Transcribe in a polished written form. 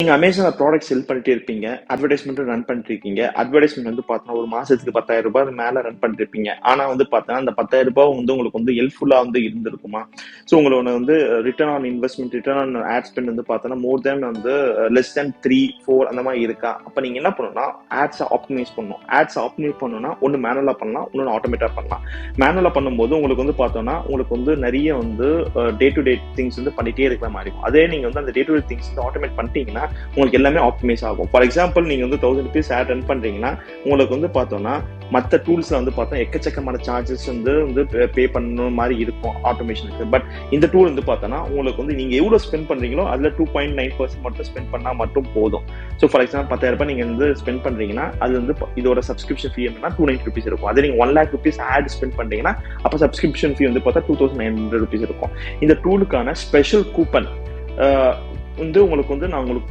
நீங்க Amazonல ப்ராடக்ட் செல் பண்ணிட்டே இருப்பீங்க. அட்வர்டைஸ்மென்ட் ரன் பண்ணிட்டு இருக்கீங்க. அட்வர்டைஸ்மென்ட் வந்து பார்த்தீங்கன்னா, ஒரு மாசத்துக்கு ரூ. 10,000 மேல ரன் பண்ணிட்டு இருப்பீங்க. ஆனா வந்து பார்த்தீங்கன்னா, அந்த ரூ. 10,000 வந்து உங்களுக்கு வந்து ஹெல்ப்ஃபுல்லா வந்து இருந்திருக்குமா? ஸோ உங்களோட வந்து return on investment, return on ad spend வந்து பார்த்தீங்கன்னா, மோர் தென் வந்து லெஸ் தென் 3, 4 அந்த மாரி இருக்கா? அப்ப நீங்க என்ன பண்ணணும்னா, ஆட்ஸ ஆப்டிமைஸ் பண்ணணும். ஆட்ஸ ஆப்டிமைஸ் பண்ணணும்னா, ஒண்ணு மேனுவலா பண்ணலாம், இன்னொன்னு ஆட்டோமேட்டா பண்ணலாம். மேனுவலா பண்ணும்போது உங்களுக்கு வந்து பார்த்தோம்னா, உங்களுக்கு வந்து நெறைய வந்து டே டு டே திங்ஸ் வந்து பண்ணிட்டே இருக்கிற மாரி இருக்கும். அதே நீங்க வந்து அந்த டே டு டே திங்ஸ் வந்து ஆட்டோமேட் பண்ணிட்டீங்கன்னா, உங்களுக்கு எல்லாமே ஆப்டிமைஸ் ஆகும். ஃபார் எக்ஸாம்பிள் நீங்க வந்து ₹1000 ஆட் ரன் பண்றீங்கன்னா, உங்களுக்கு வந்து பார்த்தோம்னா, மத்த டூல்ஸ்ல வந்து பார்த்தா எக்கச்சக்கமான சார்ஜஸ் வந்து வந்து பே பண்ணணும் மாரி இருக்கும் ஆட்டோமேஷனுக்கு. பட் இந்த டூல் வந்து பார்த்தோம்னா, உங்களுக்கு வந்து நீங்க எவ்வளோ ஸ்பெண்ட் பண்றீங்களோ, அதுல 2.9% மட்டும் ஸ்பெண்ட் பண்ணா மட்டும் போதும். ஸோ ஃபார் எக்ஸாம்பிள் ₹10,000 நீங்க வந்து ஸ்பெண்ட் பண்றீங்கன்னா, அது வந்து இதோட சப்ஸ்கிரிப்ஷன் ஃபீ என்னன்னா ₹290 இருக்கும். அதே நீங்க ₹1,00,000 ஆட் ஸ்பெண்ட் பண்றீங்கன்னா, அப்ப சப்ஸ்கிரிப்ஷன் ஃபீ வந்து பார்த்தா ₹2,900 இருக்கும். இந்த டூலுக்கான ஸ்பெஷல் கூப்பன் வந்து உங்களுக்கு வந்து நான் உங்களுக்கு